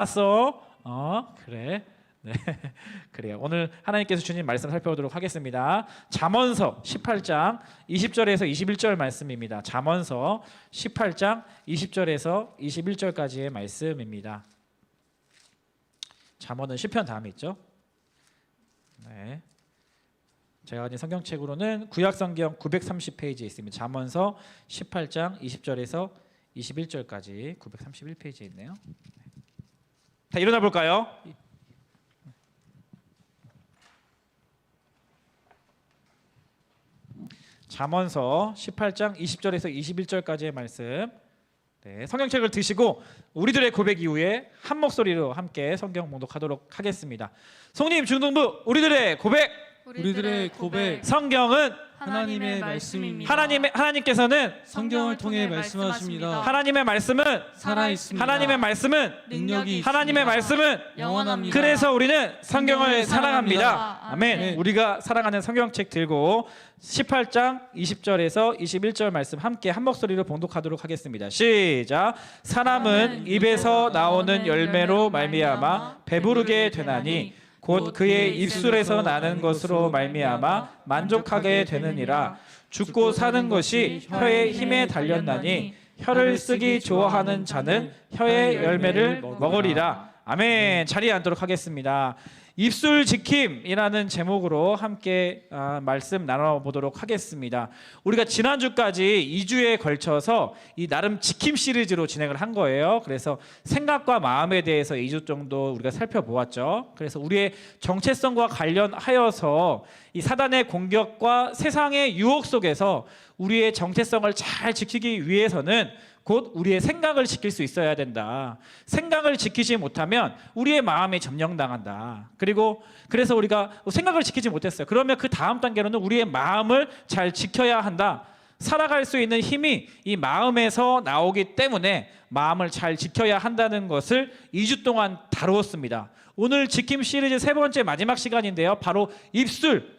알았어? 그래. 네. 그래요. 오늘 하나님께서 주신 말씀 살펴보도록 하겠습니다. 잠언서 18장 20절에서 21절 말씀입니다. 잠언서 18장 20절에서 21절까지의 말씀입니다. 잠언은 시편 다음에 있죠. 네. 제가 가진 성경책으로는 구약성경 930페이지에 있습니다. 잠언서 18장 20절에서 21절까지 931페이지에 있네요. 자, 일어나 볼까요? 잠언서 18장 20절에서 21절까지의 말씀. 네, 성경책을 드시고 우리들의 고백 이후에 한 목소리로 함께 성경 봉독하도록 하겠습니다. 성님 중등부 우리들의 고백. 우리들의 고백. 성경은 하나님의 말씀입니다. 하나님께서는 성경을 통해 말씀하십니다. 하나님의 말씀은 살아 있습니다. 하나님의 말씀은 능력이 하나님의 말씀은 영원합니다. 그래서 우리는 성경을 사랑합니다. 아멘. 네. 우리가 사랑하는 성경책 들고 18장 20절에서 21절 말씀 함께 한 목소리로 봉독하도록 하겠습니다. 시작. 사람은 입에서 나오는 열매로 말미암아 배부르게 되나니 곧 그의 입술에서 나는 것으로 말미암아 만족하게 되느니라. 죽고 사는 것이 혀의 힘에 달렸나니 혀를 쓰기 좋아하는 자는 혀의 열매를 먹으리라. 아멘. 자리에 앉도록 하겠습니다. 입술 지킴이라는 제목으로 함께 말씀 나눠보도록 하겠습니다. 우리가 지난주까지 2주에 걸쳐서 이 나름 지킴 시리즈로 진행을 한 거예요. 그래서 생각과 마음에 대해서 2주 정도 우리가 살펴보았죠. 그래서 우리의 정체성과 관련하여서 이 사단의 공격과 세상의 유혹 속에서 우리의 정체성을 잘 지키기 위해서는 곧 우리의 생각을 지킬 수 있어야 된다. 생각을 지키지 못하면 우리의 마음이 점령당한다. 그래서 우리가 생각을 지키지 못했어요. 그러면 그 다음 단계로는 우리의 마음을 잘 지켜야 한다. 살아갈 수 있는 힘이 이 마음에서 나오기 때문에 마음을 잘 지켜야 한다는 것을 2주 동안 다루었습니다. 오늘 지킴 시리즈 세 번째 마지막 시간인데요. 바로 입술.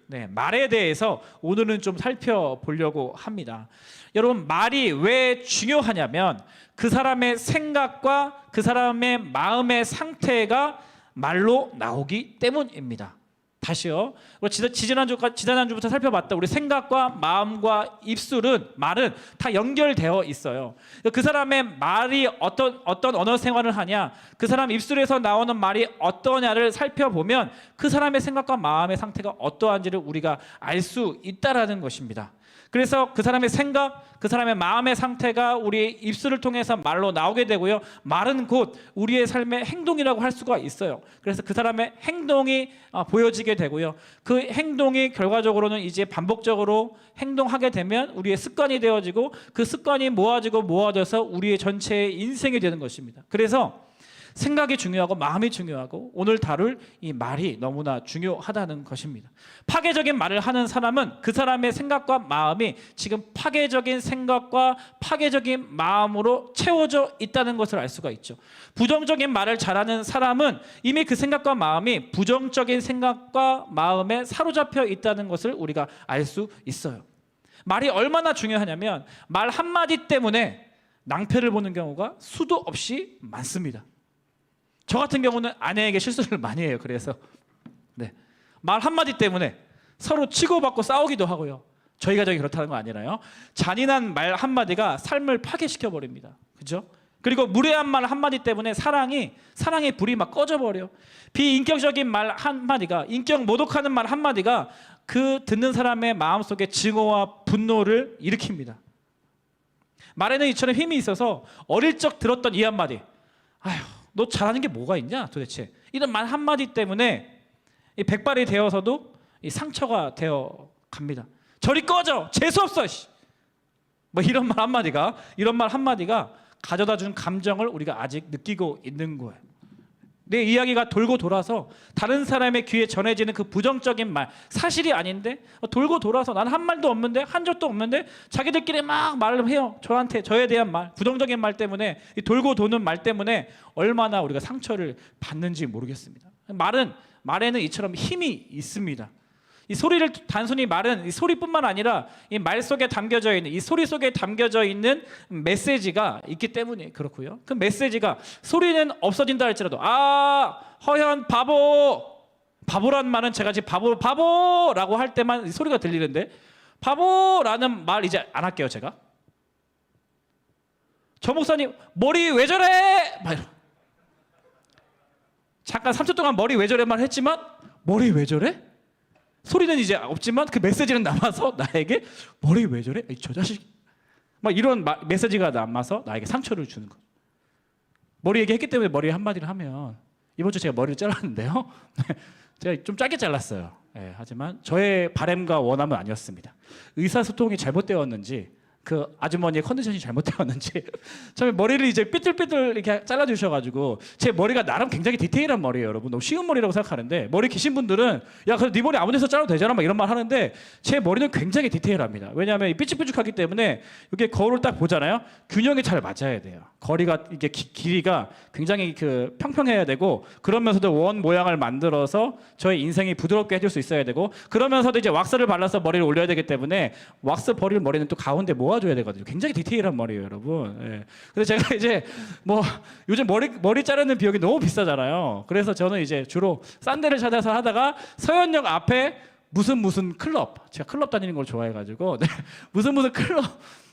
네, 말에 대해서 오늘은 좀 살펴보려고 합니다. 여러분, 말이 왜 중요하냐면 그 사람의 생각과 그 사람의 마음의 상태가 말로 나오기 때문입니다. 다시요. 지난주부터 살펴봤다. 우리 생각과 마음과 입술은, 말은 다 연결되어 있어요. 그 사람의 말이 어떤 언어 생활을 하냐, 그 사람 입술에서 나오는 말이 어떠냐를 살펴보면 그 사람의 생각과 마음의 상태가 어떠한지를 우리가 알 수 있다라는 것입니다. 그래서 그 사람의 생각, 그 사람의 마음의 상태가 우리의 입술을 통해서 말로 나오게 되고요. 말은 곧 우리의 삶의 행동이라고 할 수가 있어요. 그래서 그 사람의 행동이 보여지게 되고요. 그 행동이 결과적으로는 이제 반복적으로 행동하게 되면 우리의 습관이 되어지고 그 습관이 모아져서 우리의 전체의 인생이 되는 것입니다. 그래서 생각이 중요하고 마음이 중요하고 오늘 다룰 이 말이 너무나 중요하다는 것입니다. 파괴적인 말을 하는 사람은 그 사람의 생각과 마음이 지금 파괴적인 생각과 파괴적인 마음으로 채워져 있다는 것을 알 수가 있죠. 부정적인 말을 잘하는 사람은 이미 그 생각과 마음이 부정적인 생각과 마음에 사로잡혀 있다는 것을 우리가 알 수 있어요. 말이 얼마나 중요하냐면 말 한마디 때문에 낭패를 보는 경우가 수도 없이 많습니다. 저 같은 경우는 아내에게 실수를 많이 해요. 그래서 말 한마디 때문에 서로 치고받고 싸우기도 하고요. 저희 가정이 그렇다는 거 아니라요. 잔인한 말 한마디가 삶을 파괴시켜버립니다. 그죠? 그리고 무례한 말 한마디 때문에 사랑의 불이 막 꺼져버려. 비인격적인 말 한마디가, 인격 모독하는 말 한마디가 그 듣는 사람의 마음속에 증오와 분노를 일으킵니다. 말에는 이처럼 힘이 있어서 어릴 적 들었던 이 한마디, 아휴 너 잘하는 게 뭐가 있냐 도대체, 이런 말 한마디 때문에 이 백발이 되어서도 이 상처가 되어 갑니다. 저리 꺼져, 재수없어, 뭐 이런 말 한마디가 가져다 준 감정을 우리가 아직 느끼고 있는 거예요. 내 이야기가 돌고 돌아서 다른 사람의 귀에 전해지는 그 부정적인 말, 사실이 아닌데 돌고 돌아서 나는 한 말도 없는데, 한 적도 없는데 자기들끼리 막 말을 해요. 저에 대한 말, 부정적인 말 때문에, 이 돌고 도는 말 때문에 얼마나 우리가 상처를 받는지 모르겠습니다. 말에는 이처럼 힘이 있습니다. 이 소리를 단순히 말은 이 소리뿐만 아니라 이 말 속에 담겨져 있는 이 소리 속에 담겨져 있는 메시지가 있기 때문에 그렇고요. 그 메시지가 소리는 없어진다 할지라도 허현 바보란 말은 제가 지금 바보라고 할 때만 이 소리가 들리는데 바보라는 말 이제 안 할게요. 제가 저 목사님 머리 왜 저래? 막 이러. 잠깐 3초 동안 머리 왜 저래만 했지만 머리 왜 저래? 소리는 이제 없지만 그 메시지는 남아서 나에게 머리 왜 저래? 저 자식 막 이런 메시지가 남아서 나에게 상처를 주는 거. 머리 얘기했기 때문에 머리 한마디를 하면 이번 주 제가 머리를 잘랐는데요. 제가 좀 짧게 잘랐어요. 네, 하지만 저의 바람과 원함은 아니었습니다. 의사소통이 잘못되었는지 그 아주머니의 컨디션이 잘못되었는지 처음에 머리를 이제 삐뚤삐뚤 이렇게 잘라주셔가지고 제 머리가 나름 굉장히 디테일한 머리예요. 여러분 너무 쉬운 머리라고 생각하는데 머리 기신 분들은 야 그래 네 머리 아무 데서 잘라도 되잖아 막 이런 말 하는데 제 머리는 굉장히 디테일합니다. 왜냐하면 이 삐죽삐죽하기 때문에 이게 거울을 딱 보잖아요. 균형이 잘 맞아야 돼요. 거리가 이게 길이가 굉장히 그 평평해야 되고 그러면서도 원 모양을 만들어서 저의 인생이 부드럽게 해줄 수 있어야 되고 그러면서도 이제 왁스를 발라서 머리를 올려야 되기 때문에 왁스 버릴 머리는 또 가운데 모아줘야 되거든요. 굉장히 디테일한 머리예요, 여러분. 예. 그래서 제가 이제 뭐 요즘 머리 자르는 비용이 너무 비싸잖아요. 그래서 저는 이제 주로 싼 데를 찾아서 하다가 서현역 앞에 무슨 클럽, 제가 클럽 다니는 걸 좋아해가지고 네. 무슨 클럽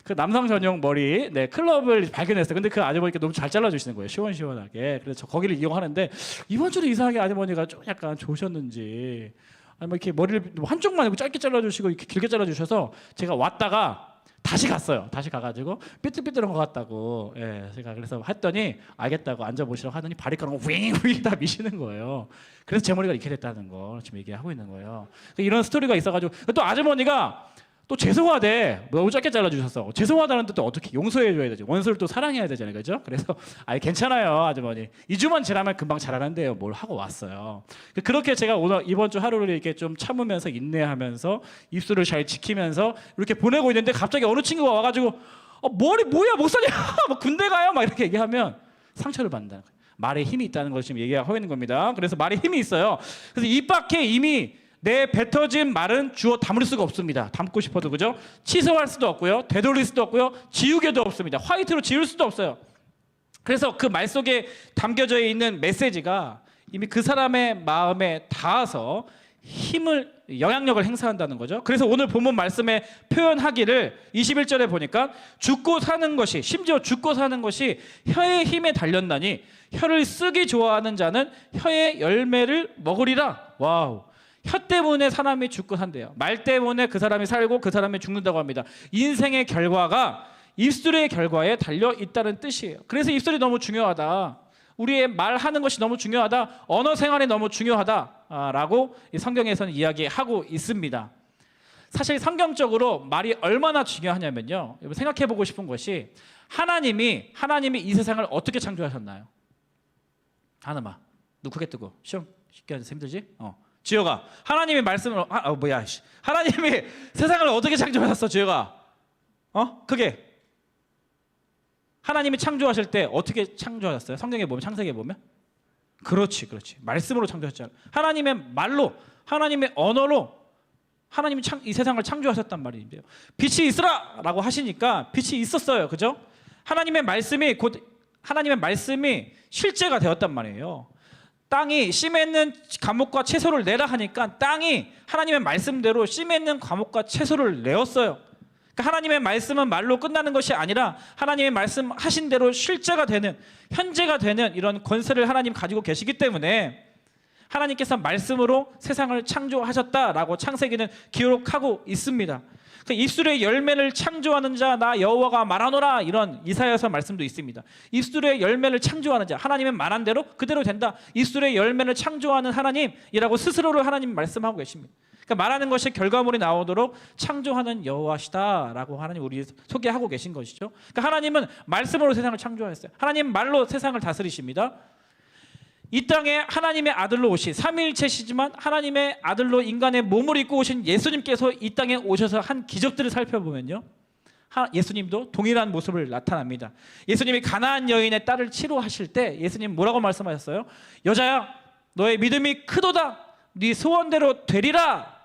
그 남성 전용 머리 클럽을 발견했어요. 근데 그 아주머니가 너무 잘 잘라주시는 거예요. 시원시원하게. 그래서 저 거기를 이용하는데 이번 주는 이상하게 아주머니가 좀 약간 좋으셨는지 아니 뭐 이렇게 머리를 한쪽만 이렇게 짧게 잘라주시고 이렇게 길게 잘라주셔서 제가 왔다가 다시 갔어요. 다시 가가지고 삐뚤삐뚤한 것 같다고. 예, 제가 그래서 했더니 알겠다고 앉아보시라고 하더니 바리가랑을 윙윙 다 미시는 거예요. 그래서 제 머리가 이렇게 됐다는 걸 지금 얘기하고 있는 거예요. 이런 스토리가 있어가지고 또 아주머니가 또 죄송하대. 너무 짧게 잘라주셔서 죄송하다는 뜻도 어떻게 용서해줘야 되지. 원수를 또 사랑해야 되잖아요. 그죠? 그래서 괜찮아요 아주머니. 2주만 지나면 금방 잘하는데요. 뭘 하고 왔어요. 그렇게 제가 오늘 이번 주 하루를 이렇게 좀 참으면서 인내하면서 입술을 잘 지키면서 이렇게 보내고 있는데 갑자기 어느 친구가 와가지고 머리 뭐야 목사님 뭐 군대 가요? 막 이렇게 얘기하면 상처를 받는다는 거예요. 말에 힘이 있다는 걸 지금 얘기하고 있는 겁니다. 그래서 말에 힘이 있어요. 그래서 입 밖에 이미 내 뱉어진 말은 주워 담을 수가 없습니다. 담고 싶어도 그죠? 취소할 수도 없고요. 되돌릴 수도 없고요. 지우개도 없습니다. 화이트로 지울 수도 없어요. 그래서 그 말 속에 담겨져 있는 메시지가 이미 그 사람의 마음에 닿아서 영향력을 행사한다는 거죠. 그래서 오늘 본문 말씀에 표현하기를 21절에 보니까 죽고 사는 것이 심지어 죽고 사는 것이 혀의 힘에 달렸나니 혀를 쓰기 좋아하는 자는 혀의 열매를 먹으리라. 와우. 혀 때문에 사람이 죽고 산대요. 말 때문에 그 사람이 살고 그 사람이 죽는다고 합니다. 인생의 결과가 입술의 결과에 달려 있다는 뜻이에요. 그래서 입술이 너무 중요하다. 우리의 말하는 것이 너무 중요하다. 언어 생활이 너무 중요하다라고 성경에서는 이야기하고 있습니다. 사실 성경적으로 말이 얼마나 중요하냐면요. 여러분 생각해보고 싶은 것이 하나님이 이 세상을 어떻게 창조하셨나요? 하나만 눈 크게 뜨고 시험 쉽게 하자 힘들지? 지효가 하나님의 말씀을 하나님이 세상을 어떻게 창조하셨어? 지효가 그게 하나님이 창조하실 때 어떻게 창조하셨어요? 성경에 보면 창세기에 보면 그렇지 말씀으로 창조하셨잖아요. 하나님의 말로 하나님의 언어로 하나님이 이 세상을 창조하셨단 말인데요. 빛이 있으라라고 하시니까 빛이 있었어요. 그죠? 하나님의 말씀이 실제가 되었단 말이에요. 땅이 씨 맺는 과목과 채소를 내라 하니까 땅이 하나님의 말씀대로 씨 맺는 과목과 채소를 내었어요. 그러니까 하나님의 말씀은 말로 끝나는 것이 아니라 하나님의 말씀하신 대로 실제가 되는 현재가 되는 이런 권세를 하나님 가지고 계시기 때문에 하나님께서 말씀으로 세상을 창조하셨다라고 창세기는 기록하고 있습니다. 입술의 열매를 창조하는 자 나 여호와가 말하노라 이런 이사야서 말씀도 있습니다. 입술의 열매를 창조하는 자 하나님은 말한 대로 그대로 된다. 입술의 열매를 창조하는 하나님이라고 스스로를 하나님 말씀하고 계십니다. 그러니까 말하는 것이 결과물이 나오도록 창조하는 여호와시다라고 하나님 우리 소개하고 계신 것이죠. 그러니까 하나님은 말씀으로 세상을 창조하셨어요. 하나님 말로 세상을 다스리십니다. 이 땅에 하나님의 아들로 오신 삼위일체시지만 하나님의 아들로 인간의 몸을 입고 오신 예수님께서 이 땅에 오셔서 한 기적들을 살펴보면요, 예수님도 동일한 모습을 나타납니다. 예수님이 가나안 여인의 딸을 치료하실 때 예수님 뭐라고 말씀하셨어요? 여자야 너의 믿음이 크도다 네 소원대로 되리라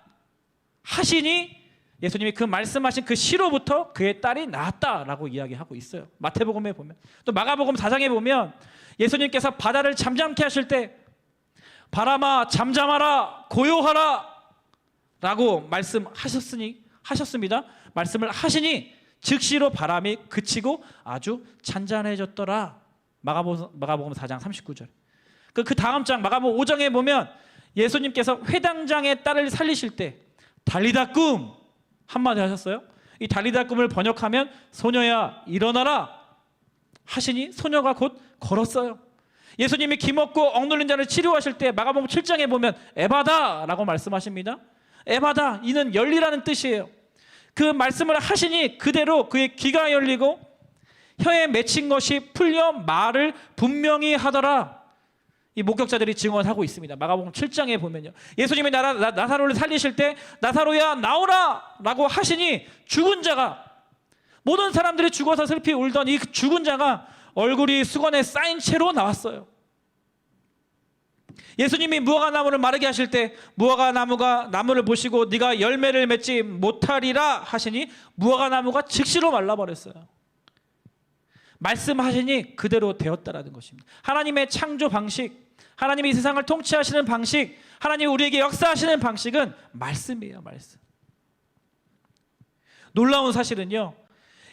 하시니 예수님이 그 말씀하신 그 시로부터 그의 딸이 낳았다라고 이야기하고 있어요. 마태복음에 보면, 또 마가복음 4장에 보면 예수님께서 바다를 잠잠케 하실 때 바람아 잠잠하라 고요하라 라고 하셨습니다. 말씀을 하시니 즉시로 바람이 그치고 아주 잔잔해졌더라. 마가복음 4장 39절. 그 다음 장 마가복음 5장에 보면 예수님께서 회당장의 딸을 살리실 때 달리다 꿈 한마디 하셨어요. 이 달리다 꿈을 번역하면 소녀야 일어나라 하시니 소녀가 곧 걸었어요. 예수님이 기먹고 억눌린 자를 치료하실 때 마가복음 7장에 보면 에바다라고 말씀하십니다. 에바다, 이는 열리라는 뜻이에요. 그 말씀을 하시니 그대로 그의 귀가 열리고 혀에 맺힌 것이 풀려 말을 분명히 하더라. 이 목격자들이 증언하고 있습니다. 마가복음 7장에 보면요, 예수님이 나사로를 살리실 때 나사로야 나오라 라고 하시니 죽은 자가, 모든 사람들이 죽어서 슬피 울던 이 죽은 자가 얼굴이 수건에 쌓인 채로 나왔어요. 예수님이 무화과나무를 마르게 하실 때 무화과나무가 나무를 보시고 네가 열매를 맺지 못하리라 하시니 무화과나무가 즉시로 말라버렸어요. 말씀하시니 그대로 되었다라는 것입니다. 하나님의 창조 방식, 하나님이 이 세상을 통치하시는 방식, 하나님이 우리에게 역사하시는 방식은 말씀이에요. 말씀. 놀라운 사실은요,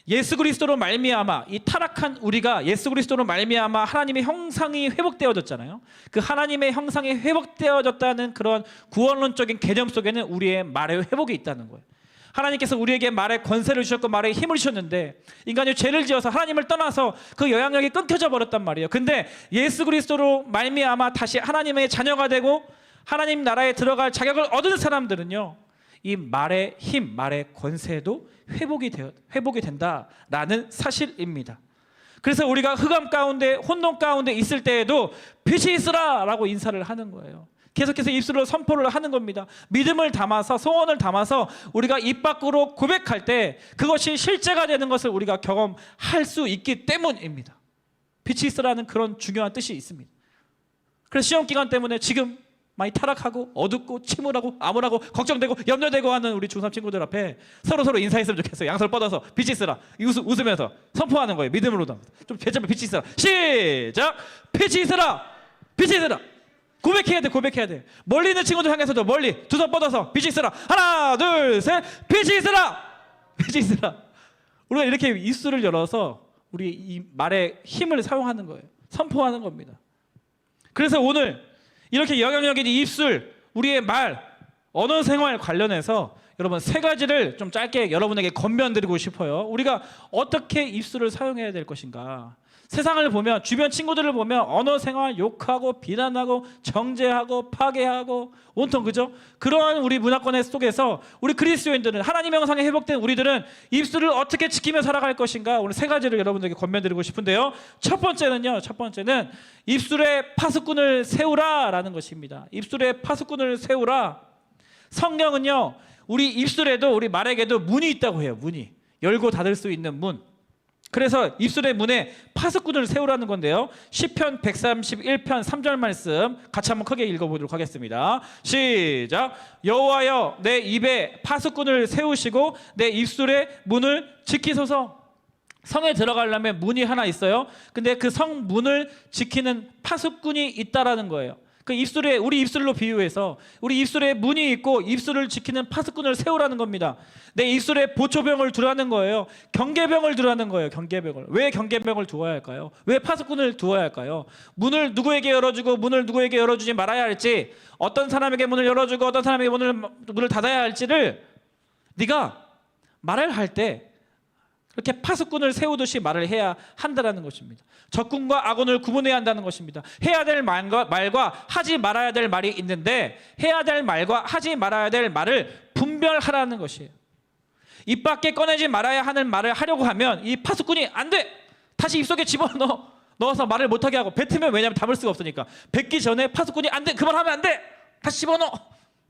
예수 그리스도로 말미암아 이 타락한 우리가 예수 그리스도로 말미암아 하나님의 형상이 회복되어졌잖아요. 그 하나님의 형상이 회복되어졌다는 그런 구원론적인 개념 속에는 우리의 말의 회복이 있다는 거예요. 하나님께서 우리에게 말의 권세를 주셨고 말의 힘을 주셨는데 인간이 죄를 지어서 하나님을 떠나서 그 영향력이 끊겨져 버렸단 말이에요. 근데 예수 그리스도로 말미암아 다시 하나님의 자녀가 되고 하나님 나라에 들어갈 자격을 얻은 사람들은요, 이 말의 힘, 말의 권세도 회복이 된다라는 사실입니다. 그래서 우리가 흑암 가운데 혼돈 가운데 있을 때에도 빛이 있으라라고 인사를 하는 거예요. 계속해서 입술로 선포를 하는 겁니다. 믿음을 담아서, 소원을 담아서 우리가 입 밖으로 고백할 때 그것이 실제가 되는 것을 우리가 경험할 수 있기 때문입니다. 빛이 있으라는 그런 중요한 뜻이 있습니다. 그래서 시험 기간 때문에 지금 많이 타락하고 어둡고 침울하고 암울하고 걱정되고 염려되고 하는 우리 중3 친구들 앞에 서로 인사했으면 좋겠어요. 양손을 뻗어서 빛이 있으라 웃으면서 선포하는 거예요. 믿음으로 좀 제자면 빛이 있으라. 시작. 빛이 있으라. 빛이 있으라. 고백해야 돼. 멀리 있는 친구들 향해서도 멀리 두 손 뻗어서 빛이 있으라. 하나 둘 셋. 빛이 있으라. 빛이 있으라. 우리가 이렇게 입술을 열어서 우리 이 말의 힘을 사용하는 거예요. 선포하는 겁니다. 그래서 오늘 이렇게 영향력 있는 입술, 우리의 말, 언어 생활 관련해서 여러분 세 가지를 좀 짧게 여러분에게 권면드리고 싶어요. 우리가 어떻게 입술을 사용해야 될 것인가. 세상을 보면, 주변 친구들을 보면 언어 생활 욕하고 비난하고 정죄하고 파괴하고 온통 그죠? 그러한 우리 문화권 속에서 우리 그리스도인들은, 하나님의 형상에 회복된 우리들은 입술을 어떻게 지키며 살아갈 것인가. 오늘 세 가지를 여러분들에게 권면드리고 싶은데요. 첫 번째는 입술에 파수꾼을 세우라라는 것입니다. 입술에 파수꾼을 세우라. 성경은요, 우리 입술에도 우리 말에게도 문이 있다고 해요. 문이. 열고 닫을 수 있는 문. 그래서 입술의 문에 파수꾼을 세우라는 건데요. 시편 131편 3절 말씀 같이 한번 크게 읽어보도록 하겠습니다. 시작. 여호와여 내 입에 파수꾼을 세우시고 내 입술의 문을 지키소서. 성에 들어가려면 문이 하나 있어요. 근데 그 성문을 지키는 파수꾼이 있다라는 거예요. 그 입술에, 우리 입술로 비유해서 우리 입술에 문이 있고 입술을 지키는 파수꾼을 세우라는 겁니다. 내 입술에 보초병을 두라는 거예요. 경계병을 두라는 거예요. 경계병을. 왜 경계병을 두어야 할까요? 왜 파수꾼을 두어야 할까요? 문을 누구에게 열어주고 문을 누구에게 열어주지 말아야 할지, 어떤 사람에게 문을 열어주고 어떤 사람에게 문을 닫아야 할지를 네가 말을 할 때 그렇게 파수꾼을 세우듯이 말을 해야 한다는 것입니다. 적군과 악원을 구분해야 한다는 것입니다. 해야 될 말과 하지 말아야 될 말이 있는데 해야 될 말과 하지 말아야 될 말을 분별하라는 것이에요. 입 밖에 꺼내지 말아야 하는 말을 하려고 하면 이 파수꾼이 안 돼! 다시 입속에 집어넣어서 말을 못하게 하고, 뱉으면 왜냐하면 담을 수가 없으니까 뱉기 전에 파수꾼이 안 돼! 그만하면 안 돼! 다시 집어넣어!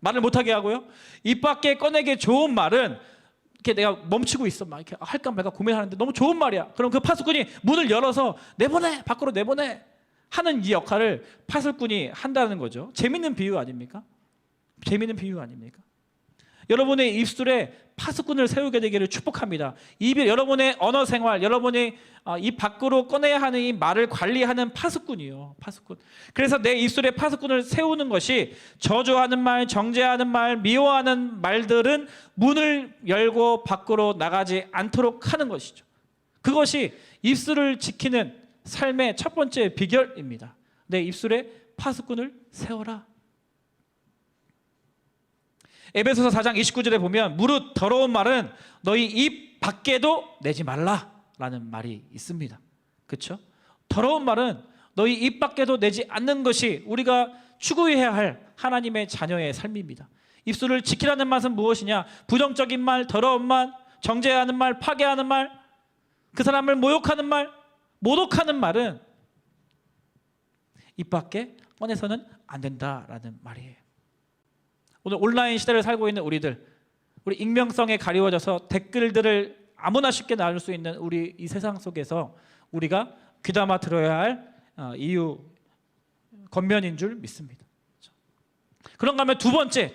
말을 못하게 하고요. 입 밖에 꺼내기 좋은 말은 이렇게 내가 멈추고 있어, 막 이렇게 할까 말까 고민하는데 너무 좋은 말이야. 그럼 그 파수꾼이 문을 열어서 내보내, 밖으로 내보내 하는 이 역할을 파수꾼이 한다는 거죠. 재밌는 비유 아닙니까? 재밌는 비유 아닙니까? 여러분의 입술에 파수꾼을 세우게 되기를 축복합니다. 입이 여러분의 언어 생활, 여러분이 입 밖으로 꺼내야 하는 이 말을 관리하는 파수꾼이요. 파수꾼. 그래서 내 입술에 파수꾼을 세우는 것이 저주하는 말, 정죄하는 말, 미워하는 말들은 문을 열고 밖으로 나가지 않도록 하는 것이죠. 그것이 입술을 지키는 삶의 첫 번째 비결입니다. 내 입술에 파수꾼을 세워라. 에베소서 4장 29절에 보면 무릇 더러운 말은 너희 입 밖에도 내지 말라라는 말이 있습니다. 그렇죠? 더러운 말은 너희 입 밖에도 내지 않는 것이 우리가 추구해야 할 하나님의 자녀의 삶입니다. 입술을 지키라는 말은 무엇이냐? 부정적인 말, 더러운 말, 정죄하는 말, 파괴하는 말, 그 사람을 모욕하는 말, 모독하는 말은 입 밖에 꺼내서는 안 된다라는 말이에요. 오늘 온라인 시대를 살고 있는 우리들, 우리 익명성에 가리워져서 댓글들을 아무나 쉽게 나눌 수 있는 우리 이 세상 속에서 우리가 귀담아 들어야 할 이유 권면인 줄 믿습니다. 그런가 하면 두 번째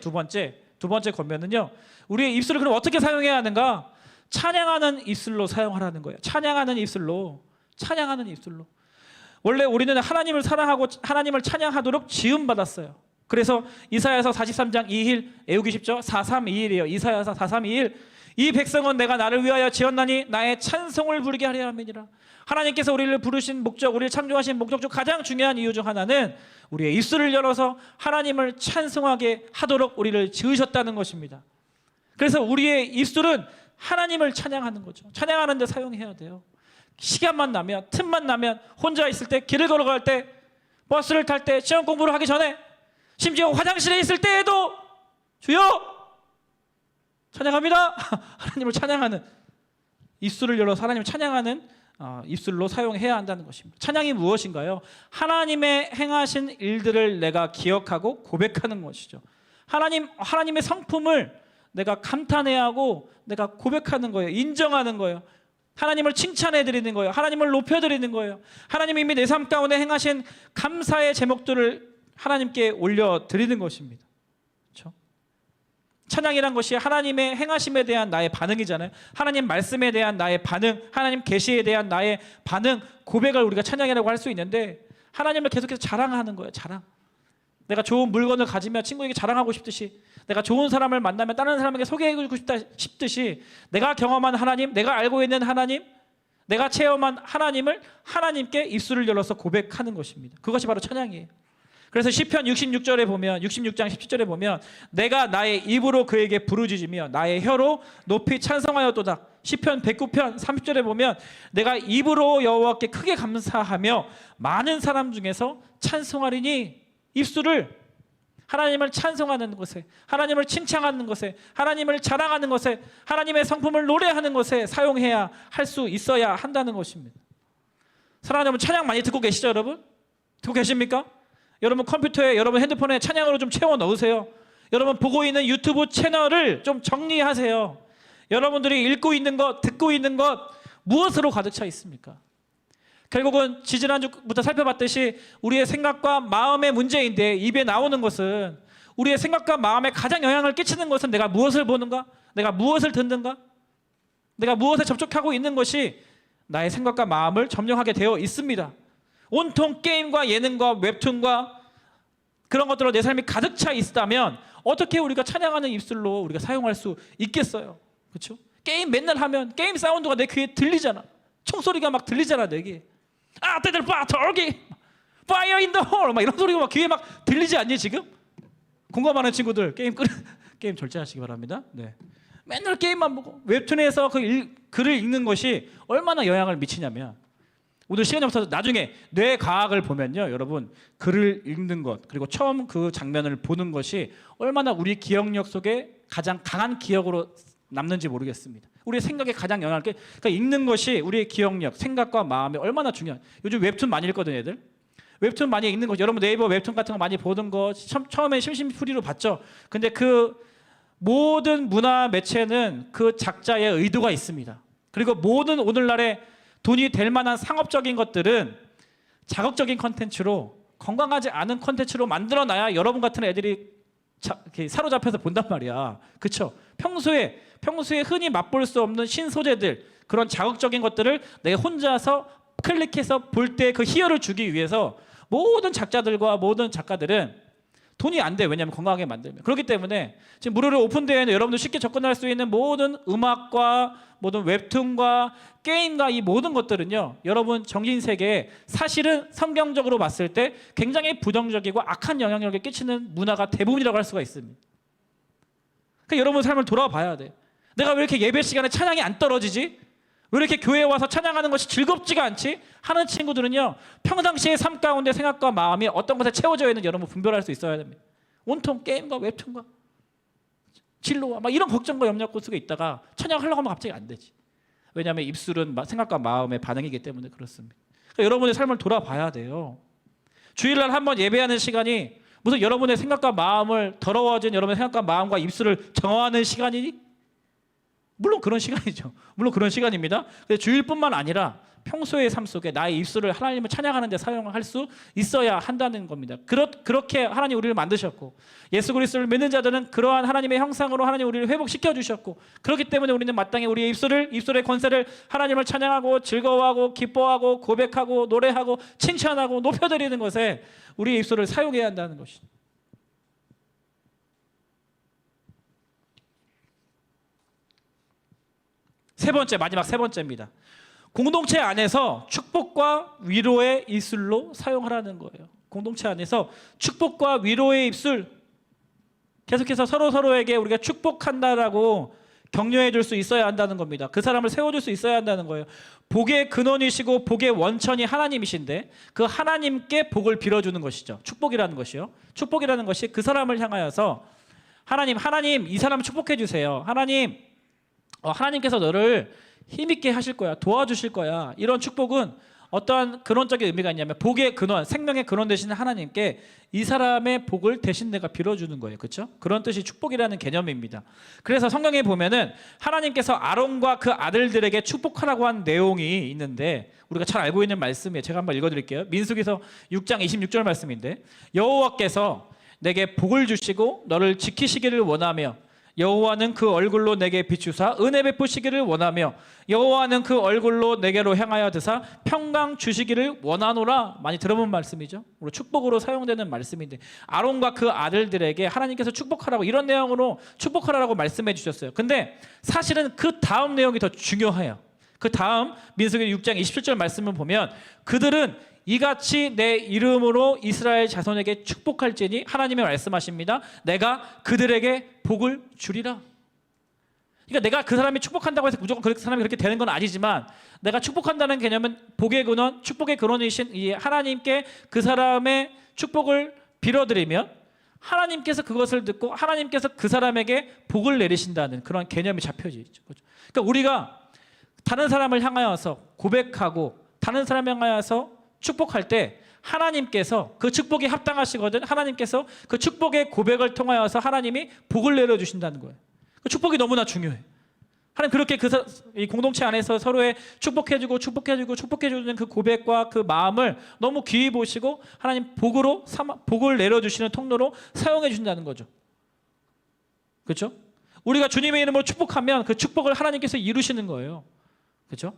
권면은요. 우리의 입술을 그럼 어떻게 사용해야 하는가? 찬양하는 입술로 사용하라는 거예요. 찬양하는 입술로. 원래 우리는 하나님을 사랑하고 하나님을 찬양하도록 지음받았어요. 그래서 이사야서 43장 2일 애우기 쉽죠? 4321이에요. 이사야서 4321. 이 백성은 내가 나를 위하여 지었나니 나의 찬송을 부르게 하려 함이니라. 하나님께서 우리를 부르신 목적, 우리를 창조하신 목적 중 가장 중요한 이유 중 하나는 우리의 입술을 열어서 하나님을 찬송하게 하도록 우리를 지으셨다는 것입니다. 그래서 우리의 입술은 하나님을 찬양하는 거죠. 찬양하는 데 사용해야 돼요. 시간만 나면, 틈만 나면, 혼자 있을 때, 길을 걸어갈 때, 버스를 탈 때, 시험 공부를 하기 전에, 심지어 화장실에 있을 때에도 주여 찬양합니다. 하나님을 찬양하는 입술을 열어서 하나님을 찬양하는 입술로 사용해야 한다는 것입니다. 찬양이 무엇인가요? 하나님의 행하신 일들을 내가 기억하고 고백하는 것이죠. 하나님의 성품을 내가 감탄해야 하고 내가 고백하는 거예요. 인정하는 거예요. 하나님을 칭찬해 드리는 거예요. 하나님을 높여 드리는 거예요. 하나님이 이미 내 삶 가운데 행하신 감사의 제목들을 하나님께 올려드리는 것입니다. 그렇죠? 찬양이란 것이 하나님의 행하심에 대한 나의 반응이잖아요. 하나님 말씀에 대한 나의 반응, 하나님 계시에 대한 나의 반응, 고백을 우리가 찬양이라고 할 수 있는데 하나님을 계속해서 자랑하는 거예요. 자랑. 내가 좋은 물건을 가지면 친구에게 자랑하고 싶듯이, 내가 좋은 사람을 만나면 다른 사람에게 소개해주고 싶듯이, 내가 경험한 하나님, 내가 알고 있는 하나님, 내가 체험한 하나님을 하나님께 입술을 열어서 고백하는 것입니다. 그것이 바로 찬양이에요. 그래서 시편 66절에 보면, 66장 17절에 보면 내가 나의 입으로 그에게 부르짖으며 나의 혀로 높이 찬송하였도다. 시편 109편 30절에 보면 내가 입으로 여호와께 크게 감사하며 많은 사람 중에서 찬송하리니, 입술을 하나님을 찬송하는 것에, 하나님을 칭찬하는 것에, 하나님을 자랑하는 것에, 하나님의 성품을 노래하는 것에 사용해야 할 수 있어야 한다는 것입니다. 사랑하는 여러분, 찬양 많이 듣고 계시죠, 여러분? 듣고 계십니까? 여러분 컴퓨터에, 여러분 핸드폰에 찬양으로 좀 채워 넣으세요. 여러분 보고 있는 유튜브 채널을 좀 정리하세요. 여러분들이 읽고 있는 것, 듣고 있는 것 무엇으로 가득 차 있습니까? 결국은 지지난주부터 살펴봤듯이 우리의 생각과 마음의 문제인데, 입에 나오는 것은, 우리의 생각과 마음에 가장 영향을 끼치는 것은 내가 무엇을 보는가? 내가 무엇을 듣는가? 내가 무엇에 접촉하고 있는 것이 나의 생각과 마음을 점령하게 되어 있습니다. 온통 게임과 예능과 웹툰과 그런 것들로 내 삶이 가득 차 있다면 어떻게 우리가 찬양하는 입술로 우리가 사용할 수 있겠어요? 그렇죠? 게임 맨날 하면 게임 사운드가 내 귀에 들리잖아. 총소리가 막 들리잖아, 내 귀에. 아, 때들 봐, 저기 Fire in the hole 막 이런 소리가 막 귀에 막 들리지 않니 지금? 공감하는 친구들 게임 절제하시기 바랍니다. 네. 맨날 게임만 보고 웹툰에서 글을 읽는 것이 얼마나 영향을 미치냐면, 오늘 시간이 없어서 나중에 뇌과학을 보면요, 여러분 글을 읽는 것, 그리고 처음 그 장면을 보는 것이 얼마나 우리 기억력 속에 가장 강한 기억으로 남는지 모르겠습니다. 우리의 생각에 가장 영향을 그러니까 읽는 것이 우리의 기억력, 생각과 마음에 얼마나 중요한. 요즘 웹툰 많이 읽거든요, 애들. 웹툰 많이 읽는 거, 여러분 네이버 웹툰 같은 거 많이 보던 거 처음에 심심풀이로 봤죠. 근데 그 모든 문화 매체는 그 작자의 의도가 있습니다. 그리고 모든 오늘날의 돈이 될 만한 상업적인 것들은 자극적인 컨텐츠로, 건강하지 않은 컨텐츠로 만들어놔야 여러분 같은 애들이 이렇게 사로잡혀서 본단 말이야. 그렇죠? 평소에 흔히 맛볼 수 없는 신소재들, 그런 자극적인 것들을 내가 혼자서 클릭해서 볼 때 그 희열을 주기 위해서 모든 작자들과 모든 작가들은 돈이 안 돼. 왜냐하면 건강하게 만들면. 그렇기 때문에 지금 무료로 오픈되어 있는 여러분들 쉽게 접근할 수 있는 모든 음악과 모든 웹툰과 게임과 이 모든 것들은요, 여러분 정신세계에 사실은 성경적으로 봤을 때 굉장히 부정적이고 악한 영향력을 끼치는 문화가 대부분이라고 할 수가 있습니다. 그러니까 여러분 삶을 돌아봐야 돼. 내가 왜 이렇게 예배 시간에 찬양이 안 떨어지지? 왜 이렇게 교회에 와서 찬양하는 것이 즐겁지가 않지? 하는 친구들은요, 평상시의 삶 가운데 생각과 마음이 어떤 것에 채워져 있는지 여러분 분별할 수 있어야 됩니다. 온통 게임과 웹툰과 진로와 막 이런 걱정과 염려 속에 있다가 찬양하려고 하면 갑자기 안 되지. 왜냐하면 입술은 생각과 마음의 반응이기 때문에 그렇습니다. 그러니까 여러분의 삶을 돌아봐야 돼요. 주일날 한번 예배하는 시간이 무슨 여러분의 생각과 마음을 더러워진 여러분의 생각과 마음과 입술을 정화하는 시간이니? 물론 그런 시간이죠. 물론 그런 시간입니다. 근데 주일뿐만 아니라 평소의 삶 속에 나의 입술을 하나님을 찬양하는 데 사용할 수 있어야 한다는 겁니다. 그렇게 하나님 우리를 만드셨고, 예수 그리스도를 믿는 자들은 그러한 하나님의 형상으로 하나님 우리를 회복시켜 주셨고, 그렇기 때문에 우리는 마땅히 우리의 입술의 권세를 하나님을 찬양하고 즐거워하고 기뻐하고 고백하고 노래하고 칭찬하고 높여드리는 것에 우리의 입술을 사용해야 한다는 것이죠. 마지막 세 번째입니다. 공동체 안에서 축복과 위로의 입술로 사용하라는 거예요. 공동체 안에서 축복과 위로의 입술, 계속해서 서로에게 우리가 축복한다라고 격려해 줄 수 있어야 한다는 겁니다. 그 사람을 세워줄 수 있어야 한다는 거예요. 복의 근원이시고 복의 원천이 하나님이신데 그 하나님께 복을 빌어주는 것이죠. 축복이라는 것이요. 축복이라는 것이 그 사람을 향하여서 하나님 이 사람 축복해 주세요. 하나님께서 너를 힘있게 하실 거야. 도와주실 거야. 이런 축복은 어떠한 근원적인 의미가 있냐면 복의 근원, 생명의 근원 되시는 하나님께 이 사람의 복을 대신 내가 빌어주는 거예요. 그렇죠? 그런 뜻이 축복이라는 개념입니다. 그래서 성경에 보면은 하나님께서 아론과 그 아들들에게 축복하라고 한 내용이 있는데 우리가 잘 알고 있는 말씀이에요. 제가 한번 읽어드릴게요. 민수기서 6장 26절 말씀인데 여호와께서 내게 복을 주시고 너를 지키시기를 원하며 여호와는 그 얼굴로 내게 비추사 은혜 베푸시기를 원하며 여호와는 그 얼굴로 내게로 향하여 드사 평강 주시기를 원하노라. 많이 들어본 말씀이죠. 우리 축복으로 사용되는 말씀인데 아론과 그 아들들에게 하나님께서 축복하라고 이런 내용으로 축복하라고 말씀해 주셨어요. 근데 사실은 그 다음 내용이 더 중요해요. 그 다음 민수기 6장 27절 말씀을 보면 그들은 이같이 내 이름으로 이스라엘 자손에게 축복할지니 하나님이 말씀하십니다. 내가 그들에게 복을 주리라. 그러니까 내가 그 사람이 축복한다고 해서 무조건 그 사람이 그렇게 되는 건 아니지만 내가 축복한다는 개념은 복의 근원, 축복의 근원이신 이 하나님께 그 사람의 축복을 빌어드리면 하나님께서 그것을 듣고 하나님께서 그 사람에게 복을 내리신다는 그런 개념이 잡혀지죠. 그러니까 우리가 다른 사람을 향하여서 고백하고 다른 사람을 향하여서 축복할 때 하나님께서 그 축복이 합당하시거든. 하나님께서 그 축복의 고백을 통하여서 하나님이 복을 내려주신다는 거예요. 그 축복이 너무나 중요해. 하나님 그렇게 이 공동체 안에서 서로의 축복해주는 그 고백과 그 마음을 너무 귀히 보시고 하나님 복을 내려주시는 통로로 사용해 주신다는 거죠. 그렇죠? 우리가 주님의 이름으로 축복하면 그 축복을 하나님께서 이루시는 거예요. 그렇죠?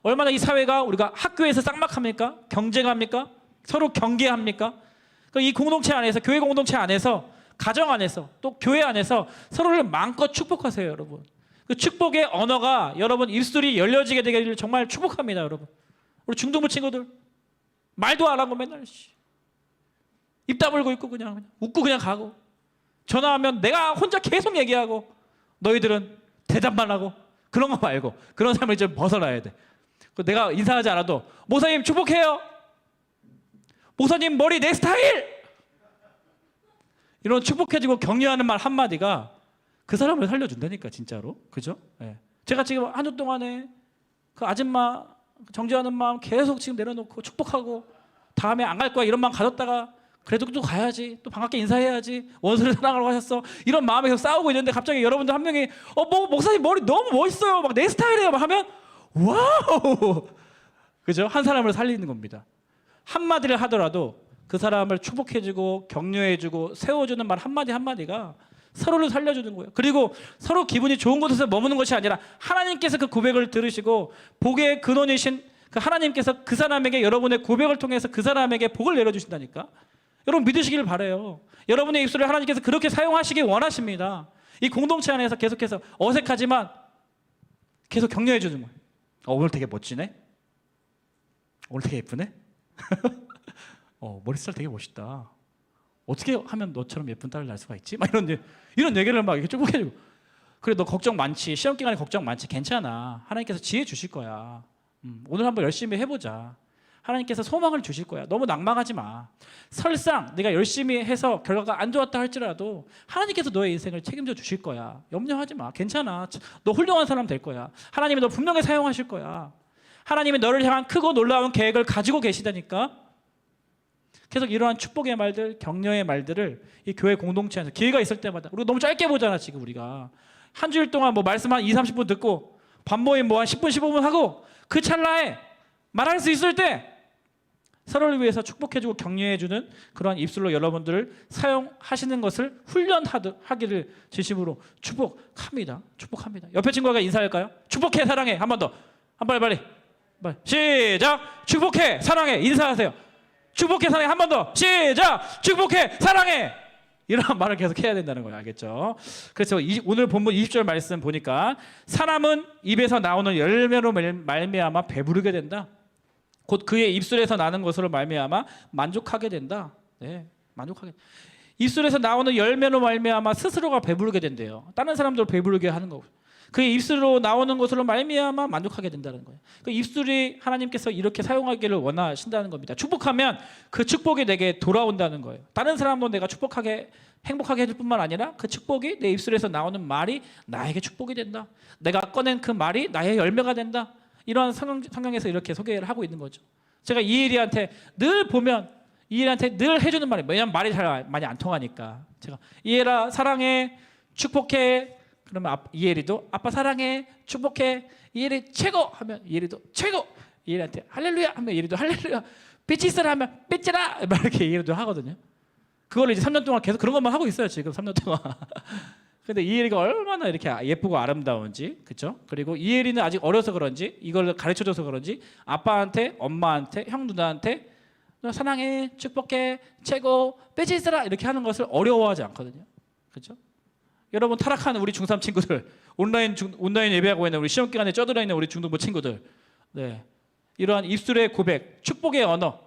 얼마나 이 사회가 우리가 학교에서 쌍막합니까? 경쟁합니까? 서로 경계합니까? 이 공동체 안에서 교회 공동체 안에서 가정 안에서 또 교회 안에서 서로를 마음껏 축복하세요, 여러분. 그 축복의 언어가 여러분 입술이 열려지게 되기를 정말 축복합니다, 여러분. 우리 중등부 친구들 말도 안 하고 맨날 입 다물고 있고 그냥 웃고 그냥 가고 전화하면 내가 혼자 계속 얘기하고 너희들은 대답만 하고 그런 거 말고 그런 삶을 좀 벗어나야 돼. 내가 인사하지 않아도 목사님 축복해요. 목사님 머리 내 스타일. 이런 축복해주고 격려하는 말 한마디가 그 사람을 살려준다니까 진짜로. 그죠? 네. 제가 지금 한 주 동안에 그 아줌마 정지하는 마음 계속 지금 내려놓고 축복하고 다음에 안 갈 거야 이런 마음 가졌다가 그래도 또 가야지 또 반갑게 인사해야지 원수를 사랑하라고 하셨어 이런 마음에서 싸우고 있는데 갑자기 여러분들 한 명이 목사님 머리 너무 멋있어요 막 내 스타일이에요 막 하면 와우 그죠? 한 사람을 살리는 겁니다. 한마디를 하더라도 그 사람을 축복해주고 격려해주고 세워주는 말 한마디 한마디가 서로를 살려주는 거예요. 그리고 서로 기분이 좋은 곳에서 머무는 것이 아니라 하나님께서 그 고백을 들으시고 복의 근원이신 그 하나님께서 그 사람에게 여러분의 고백을 통해서 그 사람에게 복을 내려주신다니까. 여러분 믿으시길 바라요. 여러분의 입술을 하나님께서 그렇게 사용하시길 원하십니다. 이 공동체 안에서 계속해서 어색하지만 계속 격려해 주는 거예요. 오늘 되게 멋지네. 오늘 되게 예쁘네. 머리 스타일 되게 멋있다. 어떻게 하면 너처럼 예쁜 딸을 낳을 수가 있지? 막 이런 얘기를 막 이렇게 쭉 해주고. 그래 너 걱정 많지. 시험 기간에 걱정 많지. 괜찮아. 하나님께서 지혜 주실 거야. 오늘 한번 열심히 해보자. 하나님께서 소망을 주실 거야. 너무 낭망하지 마. 설상 네가 열심히 해서 결과가 안 좋았다 할지라도 하나님께서 너의 인생을 책임져 주실 거야. 염려하지 마. 괜찮아. 너 훌륭한 사람 될 거야. 하나님이 너 분명히 사용하실 거야. 하나님이 너를 향한 크고 놀라운 계획을 가지고 계시다니까. 계속 이러한 축복의 말들, 격려의 말들을 이 교회 공동체 안에서 기회가 있을 때마다 우리가 너무 짧게 보잖아 지금 우리가. 한 주일 동안 뭐 말씀 한 2-30분 듣고 밥 모임 뭐 한 10분 15분 하고 그 찰나에 말할 수 있을 때 서로를 위해서 축복해주고 격려해주는 그러한 입술로 여러분들을 사용하시는 것을 훈련하기를 진심으로 축복합니다. 축복합니다. 옆에 친구가 인사할까요? 축복해 사랑해. 한 번 더. 빨리. 시작. 축복해 사랑해. 인사하세요. 축복해 사랑해. 한 번 더. 시작. 축복해 사랑해. 이런 말을 계속 해야 된다는 거예요. 알겠죠? 그래서 오늘 본문 20절 말씀 보니까 사람은 입에서 나오는 열매로 말미암아 배부르게 된다. 곧 그의 입술에서 나는 것으로 말미암아 만족하게 된다. 네, 만족하게. 입술에서 나오는 열매로 말미암아 스스로가 배부르게 된대요. 다른 사람들 배부르게 하는 거고. 그의 입술로 나오는 것으로 말미암아 만족하게 된다는 거예요. 그 입술이 하나님께서 이렇게 사용하기를 원하신다는 겁니다. 축복하면 그 축복이 내게 돌아온다는 거예요. 다른 사람도 내가 축복하게 행복하게 해줄 뿐만 아니라 그 축복이 내 입술에서 나오는 말이 나에게 축복이 된다. 내가 꺼낸 그 말이 나의 열매가 된다. 이러한 성경에서 이렇게 소개를 하고 있는 거죠. 제가 이혜리한테 늘 보면 이혜리한테 늘 해주는 말이 왜냐면 말이 잘 많이 안 통하니까 제가 이혜라 사랑해 축복해 그러면 이혜리도 아빠 사랑해 축복해 이혜리 최고 하면 이혜리도 최고 이혜리한테 할렐루야 하면 이혜리도 할렐루야 빛이 있어라 하면 빛이라 막 이렇게 이혜리도 하거든요. 그걸 이제 3년 동안 계속 그런 것만 하고 있어요. 지금 3년 동안. 근데 이혜리가 얼마나 이렇게 예쁘고 아름다운지, 그렇죠? 그리고 이혜리는 아직 어려서 그런지 이걸 가르쳐줘서 그런지 아빠한테, 엄마한테, 형 누나한테 너 사랑해, 축복해, 최고, 빼지 있어라 이렇게 하는 것을 어려워하지 않거든요, 그렇죠? 여러분 타락하는 우리 중3 친구들, 온라인 예배하고 있는 우리 시험 기간에 쪄들어 있는 우리 중등부 친구들, 네, 이러한 입술의 고백, 축복의 언어,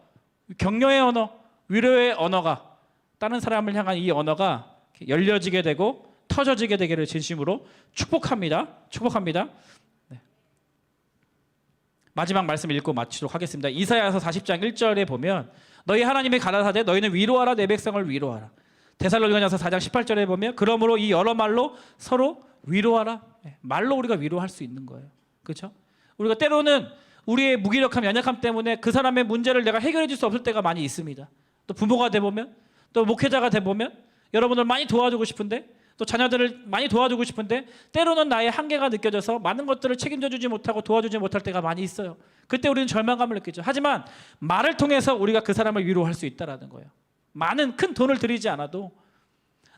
격려의 언어, 위로의 언어가 다른 사람을 향한 이 언어가 열려지게 되고. 터져지게 되기를 진심으로 축복합니다. 축복합니다. 네. 마지막 말씀 읽고 마치도록 하겠습니다. 이사야서 40장 1절에 보면 너희 하나님의 가라사대 너희는 위로하라 내 백성을 위로하라. 데살로니가전서 4장 18절에 보면 그러므로 이 여러 말로 서로 위로하라. 네. 말로 우리가 위로할 수 있는 거예요. 그렇죠? 우리가 때로는 우리의 무기력함, 연약함 때문에 그 사람의 문제를 내가 해결해 줄 수 없을 때가 많이 있습니다. 또 부모가 돼 보면 또 목회자가 돼 보면 여러분을 많이 도와주고 싶은데 또 자녀들을 많이 도와주고 싶은데 때로는 나의 한계가 느껴져서 많은 것들을 책임져 주지 못하고 도와주지 못할 때가 많이 있어요. 그때 우리는 절망감을 느끼죠. 하지만 말을 통해서 우리가 그 사람을 위로할 수 있다는 거예요. 많은 큰 돈을 들이지 않아도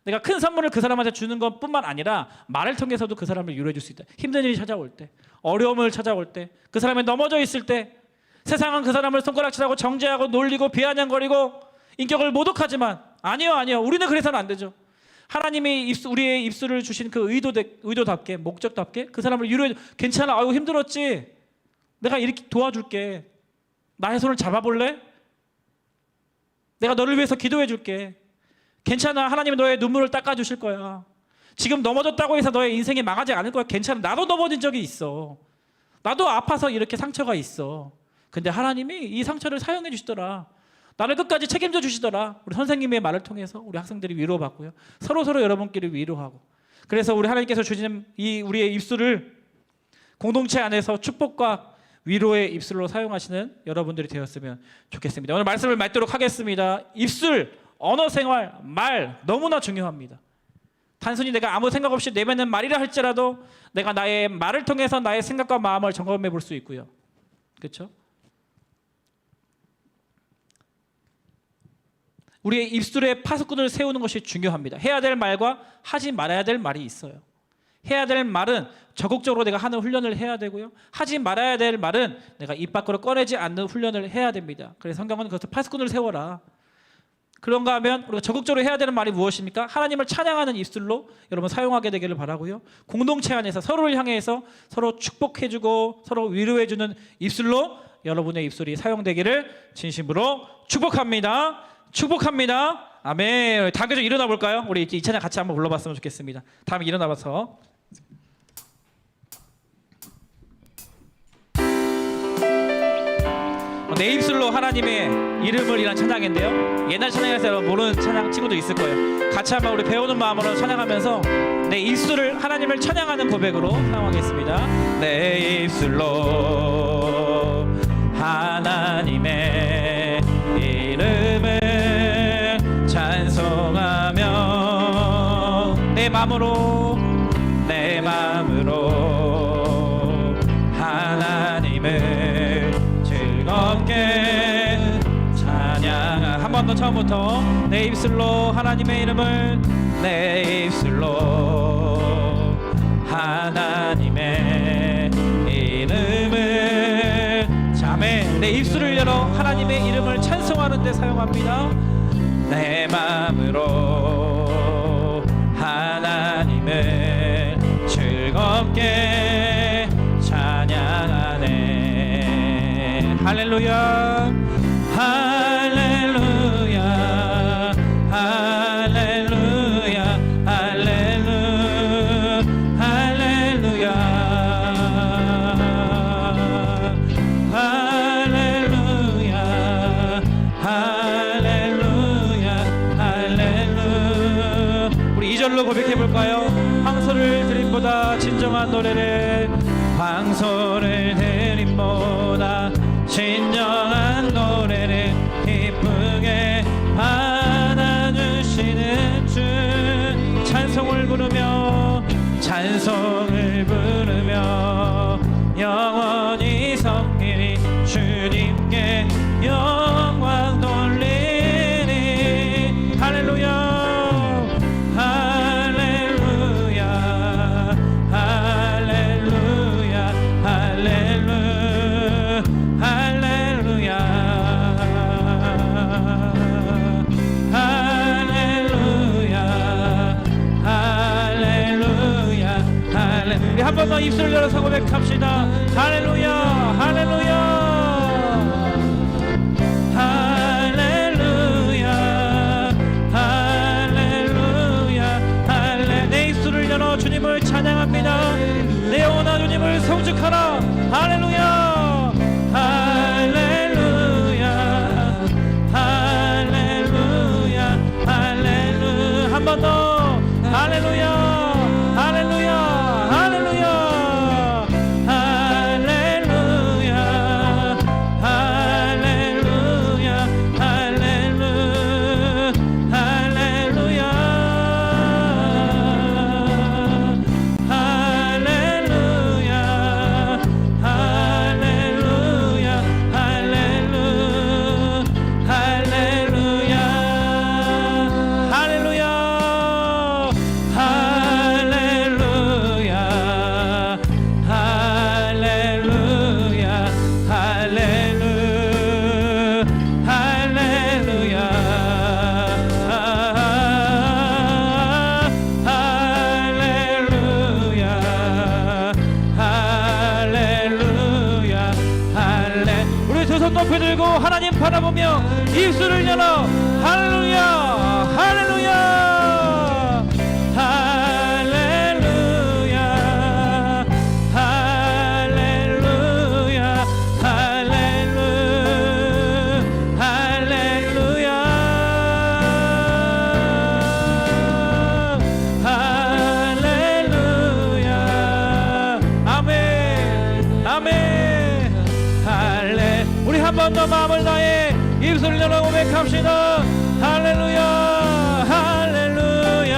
내가 큰 선물을 그 사람한테 주는 것뿐만 아니라 말을 통해서도 그 사람을 위로해 줄 수 있다. 힘든 일이 찾아올 때, 어려움을 찾아올 때, 그 사람이 넘어져 있을 때 세상은 그 사람을 손가락질하고 정죄하고 놀리고 비아냥거리고 인격을 모독하지만 아니요. 우리는 그래서는 안 되죠. 하나님이 우리의 입술을 주신 그 의도답게 목적답게 그 사람을 위로해. 괜찮아. 아이고 힘들었지. 내가 이렇게 도와줄게. 나의 손을 잡아볼래? 내가 너를 위해서 기도해 줄게. 괜찮아. 하나님이 너의 눈물을 닦아주실 거야. 지금 넘어졌다고 해서 너의 인생이 망하지 않을 거야. 괜찮아. 나도 넘어진 적이 있어. 나도 아파서 이렇게 상처가 있어. 근데 하나님이 이 상처를 사용해 주시더라. 나를 끝까지 책임져 주시더라. 우리 선생님의 말을 통해서 우리 학생들이 위로받고요. 서로 여러분끼리 위로하고. 그래서 우리 하나님께서 주시는 이 우리의 입술을 공동체 안에서 축복과 위로의 입술로 사용하시는 여러분들이 되었으면 좋겠습니다. 오늘 말씀을 맺도록 하겠습니다. 입술, 언어 생활, 말 너무나 중요합니다. 단순히 내가 아무 생각 없이 내뱉는 말이라 할지라도 내가 나의 말을 통해서 나의 생각과 마음을 점검해 볼 수 있고요. 그렇죠? 우리의 입술에 파수꾼을 세우는 것이 중요합니다. 해야 될 말과 하지 말아야 될 말이 있어요. 해야 될 말은 적극적으로 내가 하는 훈련을 해야 되고요. 하지 말아야 될 말은 내가 입 밖으로 꺼내지 않는 훈련을 해야 됩니다. 그래서 성경은 그것을 파수꾼을 세워라. 그런가 하면 우리가 적극적으로 해야 되는 말이 무엇입니까? 하나님을 찬양하는 입술로 여러분 사용하게 되기를 바라고요. 공동체 안에서 서로를 향해서 서로 축복해주고 서로 위로해주는 입술로 여러분의 입술이 사용되기를 진심으로 축복합니다. 축복합니다. 아멘. 다 같이 일어나 볼까요? 우리 이 찬양 같이 한번 불러봤으면 좋겠습니다. 다음에 일어나봐서 내 입술로 하나님의 이름을 이란 찬양인데요. 옛날 찬양에서 여러분 모르는 찬양 친구도 있을 거예요. 같이 한번 우리 배우는 마음으로 찬양하면서 내 입술을 하나님을 찬양하는 고백으로 사용하겠습니다. 내 입술로 하나님의 이름을 찬송하며 내 마음으로 하나님을 즐겁게 찬양. 한 번 더 처음부터 내 입술로 하나님의 이름을 내 입술로 하나님의 이름을 자매 내 입술을 열어 하나님의 이름을 찬송하는 데 사용합니다. 내 마음으로 하나님을 즐겁게 찬양하네. 할렐루야 할렐루야 할렐루야 할렐루야 할렐루야 할렐루야 할렐루야 할렐루야. 우리 2절로 고백해 볼까요? 황소를 드림보다 진정한 노래를 황소를 드림보다 진정한 노래를 기쁘게 받아주시는 주 찬송을 부르며 영원히 섬기리 주님께 영광 돌리리. 할렐루야 할렐루야 할렐루야 할렐루야 할렐루야 할렐루야 할렐루야. 우리 한 번 더 입술을 열어서 고백합시다. 할렐루야 할렐루야 할렐루야 할렐루야 할렐루야. 내 입술을 열어 주님을 찬양합니다. 내 영혼아 주님을 성축하라. 할렐루야 할렐루야 할렐루야 할렐루야. 한 번 더 할렐루야 할렐루야 할렐루야 할렐루야 할렐루야 할렐루야 할렐루야 할렐루야 할렐루야 할렐루야 할렐루야 손 높이 들고 하나님 바라보며 입술을 열어 할렐루야 할렐루야 할렐루야 할렐루야 할렐루야 할렐루야 할렐루야 아멘 아멘 할렐. 우리 한 번 더 마음을 다해 입술을 열어 고백합시다. 할렐루야 할렐루야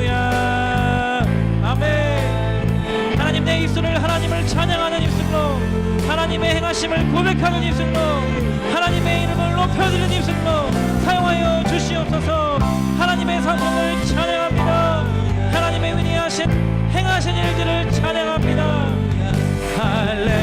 할렐루야 아멘. 하나님 내 입술을 하나님을 찬양하는 입술로 하나님의 행하심을 고백하는 입술로 하나님의 이름을 높여드리는 입술로 사용하여 주시옵소서. 하나님의 성품을 찬양합니다. 하나님의 위대하신 행하신 일들을 찬양합니다. 할렐루야.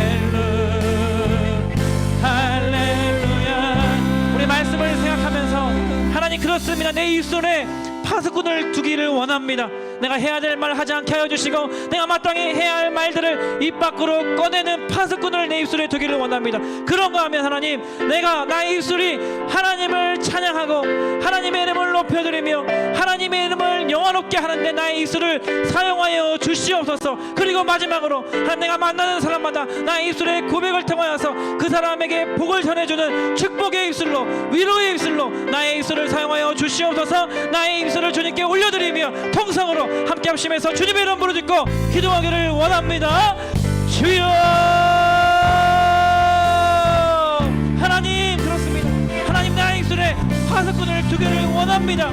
우리 말씀을 생각하면서 하나님, 그렇습니다. 내 입술에 파수꾼을 두기를 원합니다. 내가 해야 될 말 하지 않게 하여 주시고, 내가 마땅히 해야 할 말들을 입 밖으로 꺼내는 파수꾼을 내 입술에 두기를 원합니다. 그런가 하면 하나님, 내가 나의 입술이 하나님을 찬양하고 하나님의 이름을 높여드리며 하나님의 이름을 영화롭게 하는데 나의 입술을 사용하여 주시옵소서. 그리고 마지막으로 하나님, 내가 만나는 사람마다 나의 입술의 고백을 통하여서 그 사람에게 복을 전해주는 축복의 입술로, 위로의 입술로 나의 입술을 사용하여 주시옵소서. 나의 입술을 주님께 올려드리며 통성으로 함께 합심해서 주님의 이름 부르짖고 기도하기를 원합니다. 주여. 하나님, 그렇습니다. 하나님, 나의 입술에 파수꾼을 두기를 원합니다.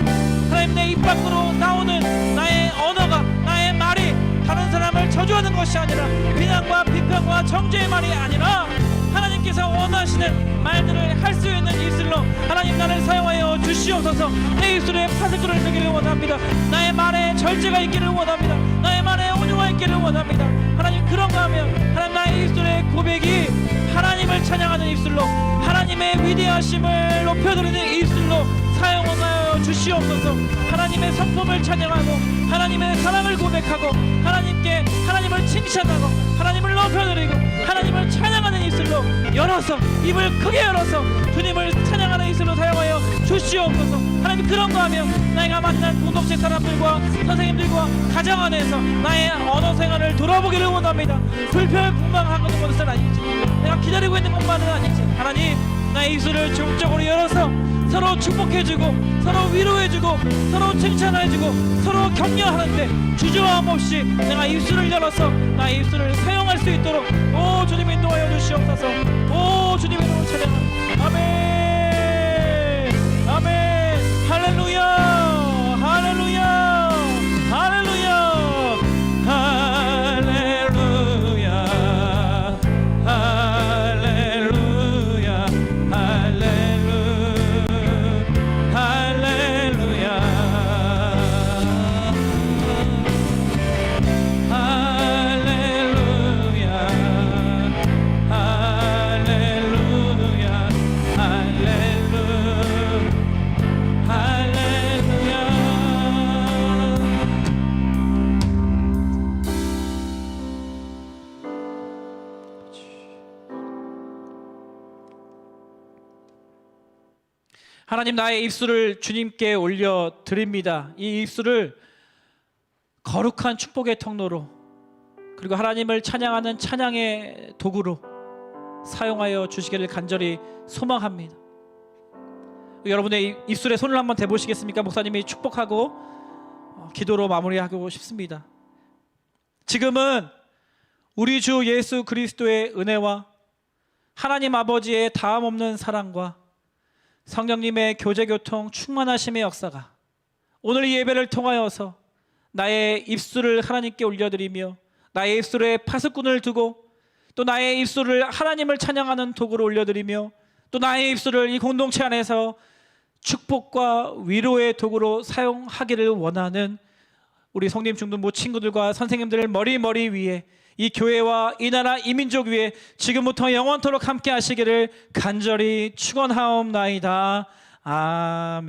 하나님, 내 입 밖으로 나오는 나의 언어가, 나의 말이 다른 사람을 저주하는 것이 아니라 비난과 비평과 정죄의 말이 아니라 하나님께서 원하시는 말들을 할 수 있는 입술로 하나님, 나를 사용하여 주시옵소서. 내 입술에 파수꾼을 두기를 원합니다. 나의 말에 절제가 있기를 원합니다. 나의 말에 온유가 있기를 원합니다. 하나님, 그런가 하면 하나님, 나의 입술의 고백이 하나님을 찬양하는 입술로, 하나님의 위대하심을 높여드리는 입술로 사용하여 주시옵소서. 하나님의 성품을 찬양하고 하나님의 사랑을 고백하고 하나님을 칭찬하고 하나님을 높여드리고 하나님을 찬양하는 입술로 열어서, 입을 크게 열어서 주님을 찬양하는 입술로 사용하여 주시옵소서. 하나님, 그런가 하면 내가 만난 공동체 사람들과 선생님들과 가정 안에서 나의 언어 생활을 돌아보기를 원합니다. 불평불만하는 것은 아니지, 내가 기다리고 있는 것만은 아니지. 하나님, 나의 입술을 중적으로 열어서 서로 축복해주고 서로 위로해주고 서로 칭찬해주고 서로 격려하는데 주저함 없이 내가 입술을 열어서 나의 입술을 사용할 수 있도록 오 주님 인도하여 주시옵소서. 오 주님 이름으로 찬양합니다. 아멘 아멘. 할렐루야 할렐루야 할렐루야 할렐루야 할렐루야 하나님, 나의 입술을 주님께 올려드립니다. 이 입술을 거룩한 축복의 통로로, 그리고 하나님을 찬양하는 찬양의 도구로 사용하여 주시기를 간절히 소망합니다. 여러분의 입술에 손을 한번 대보시겠습니까? 목사님이 축복하고 기도로 마무리하고 싶습니다. 지금은 우리 주 예수 그리스도의 은혜와 하나님 아버지의 다함없는 사랑과 성령님의 교제교통 충만하심의 역사가 오늘 이 예배를 통하여서 나의 입술을 하나님께 올려드리며 나의 입술에 파수꾼을 두고 또 나의 입술을 하나님을 찬양하는 도구로 올려드리며 또 나의 입술을 이 공동체 안에서 축복과 위로의 도구로 사용하기를 원하는 우리 성림 중등부 친구들과 선생님들을 머리 위에 이 교회와 이 나라 이 민족 위에 지금부터 영원토록 함께 하시기를 간절히 축원하옵나이다. 아멘.